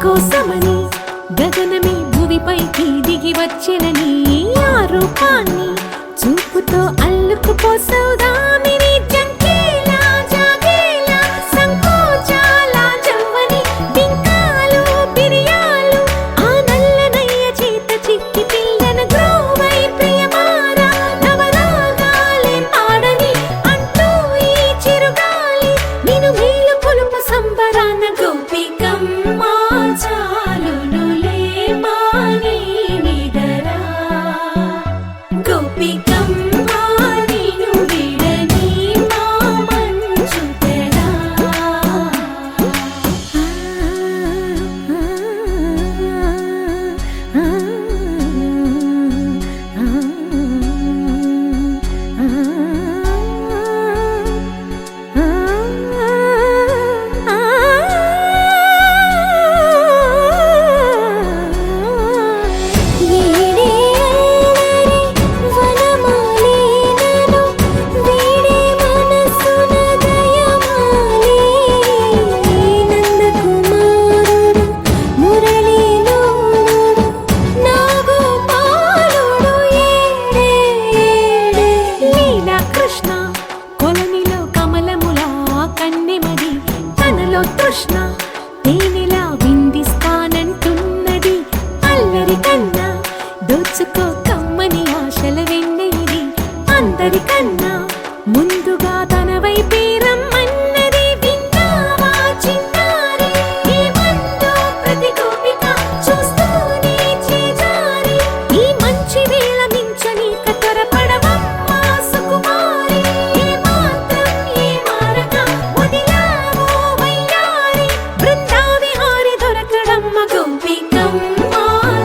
కోసమని గగనమే భూమిపైకి దిగి వచ్చెనని ఆ రూపాన్ని చూపుతో అల్లుకుపోసౌదామిని జంకేలా జాగేలా సంకోచాల జవ్వని బింకాలు బిరియాలు ఆ నల్లనయ్య చేత చిక్కి పిల్లన గ్రోవై ప్రియమారా నవరాగాలే పాడని అంటూ ఈ చిరుగాలి నిన్ను మేలు కొలుపు సంబరాన గోపికమ్మ చాలునులే మాని నిదరా గోపికమ్మ నిన్ను విడని మా మంచు తెరా తృష్ణ తేనెలా విందిస్తానంటున్నది అల్లరి కన్నా దోచుకో కమ్మని ఆశల వెన్నెయిది అందరికన్నా ముందుగా తన వైపే రమ్మన్నది విన్నావా చిన్నారి ఏమందో ప్రతి గోపిక చూస్తూనే చేజారి ఈ మంచి వేళ మించనీక త్వరపడవమ్మా సుకుమారి ఏ మాత్రం ఏ మారక వదిలావో వయ్యారి బృందావిహారి దొరకడమ్మ గోపికమ్మ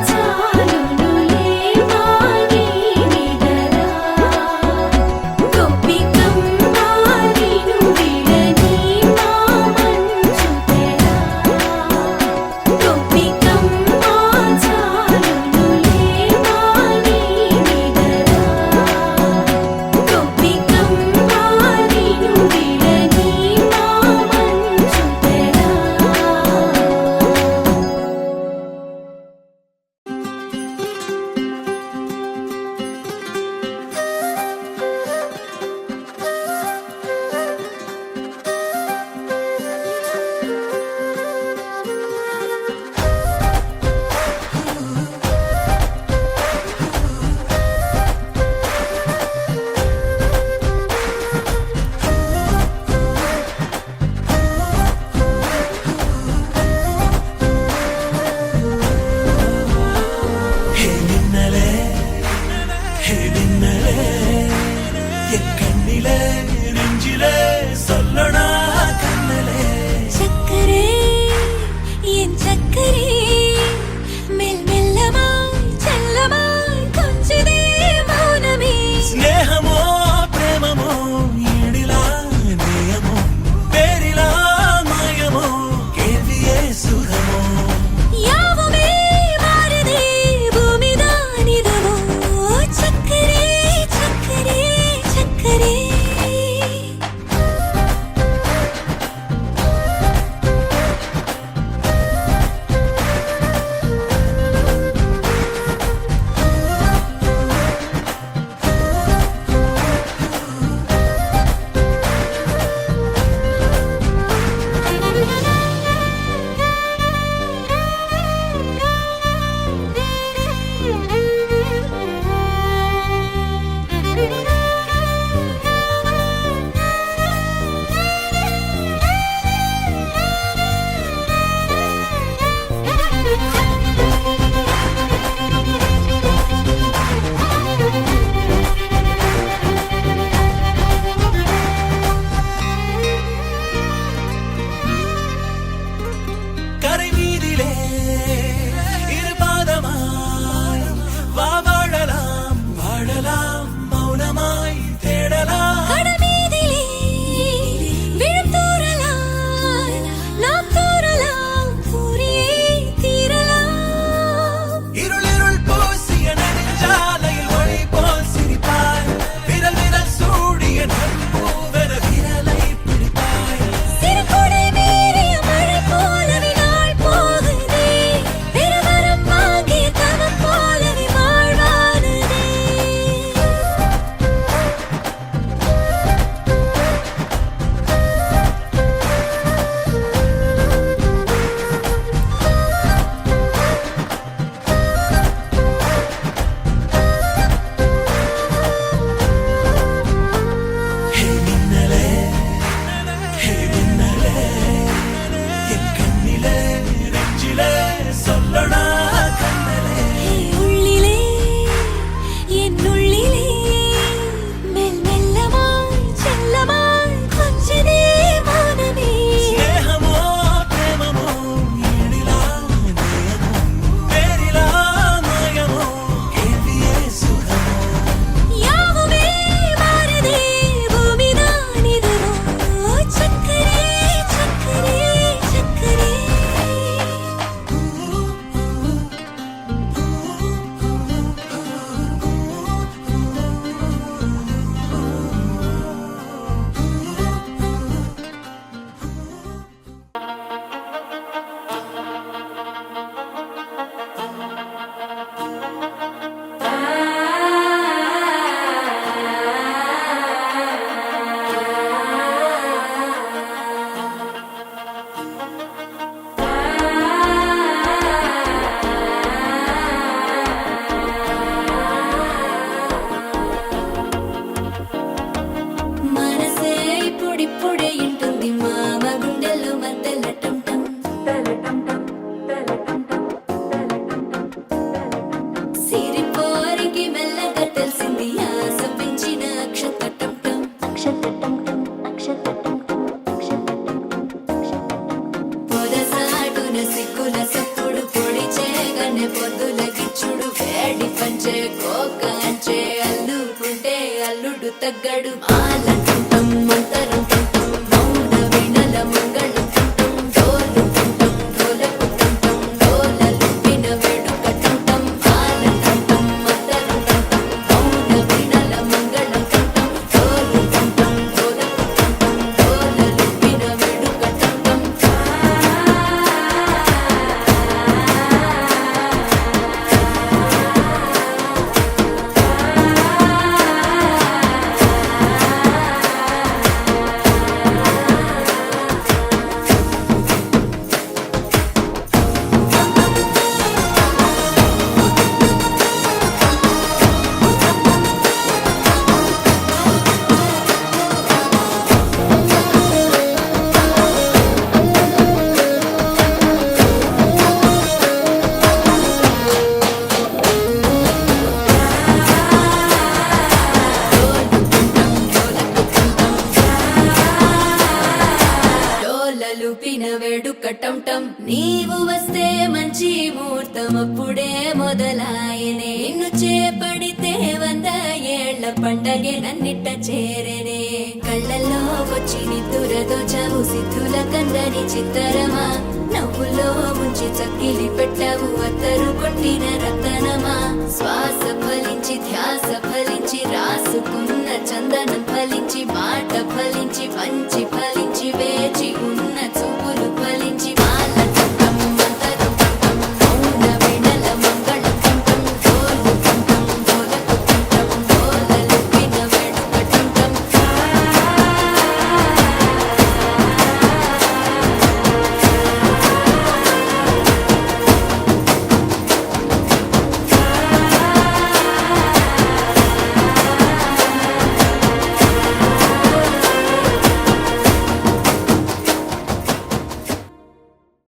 చాలునులే మాని నిదరా గోపికమ్మ నిన్ను విడని మా మంచు తెరా గోపికమ్మ చాలునులే మాని నిదరా గోపికమ్మ నిన్ను విడని మా మంచు తెరా హే నిన్నలే హే నిన్నలే ఎక్కన్నిలే നെഞ്ചിലേ சொல்லണ കണ്ണലേ ചക്കരേ എൻ ചക്കരേ മെല്ലമായി ചെല്ലമായി കൊഞ്ചിതേ മൗനമേ స్నేహమో ప్రేమమో ఈడిలా నేయమో పేరిలా మాయమో కేవియే సుఖమో యావమే మారదే భూమి దానిదవో చక్కరే చక్కరే చక్కరే கரை மீதிலே இருபாதமாய் வா வாழலாம் வாழலாம் மௌனமாய் தேடலாம் കടമീതിലേ വിഴും തൂറലാൽ നാം തൂറലാം പൂരിയേ തീരലാം இருளிருள் பூசிய நெடுஞ்சாலையில் ஒளி போல் சிரிப்பாய் விரல் விரல் சூடிய நட்பூவென விரலை பிடிப்பாய் சிறுகுடை மீறிய மழை போல வினாள் போகுதே పొంగిన సిగ్గుల సప్పుడు పొడిచే గన్నె పొద్దుల గిచ్చుడు వేడి పంచే కోక అంచే అల్లుకుంటే అల్లుడు తగ్గడు ఆలంటుంటం మంతరం టుంటం మౌన వీణల మంగళం టుంటం డోలు టుంటం డోలకు టుంటం డోలలు విన వేడుక టుంటం ఆలంటుంటం మంతరం టుంటం మౌన వీణల మంగళం టుంటం డోలు టుంటం డోలకు టుంటం డోలలు విన వేడుక టుంటం డోలలు పిన వేడుక టంటం నీవు వస్తే మంచి ముహూర్తం అప్పుడే మొదలాయనే నిన్ను చేపడితే 100 ఏళ్ల పండగే నన్నిట్ట చేరనే కళ్ళల్లో వచ్చి నిద్దురదో చవు సిద్ధుల కందని చిత్తరమా నవ్వులో ముంచి చక్కిలి పెట్టావు అత్తరు కొట్టిన రతనమా శ్వాస ఫలించి ధ్యాస ఫలించి రాసుకున్న చందనం ఫలించి మాట ఫలించి పంచి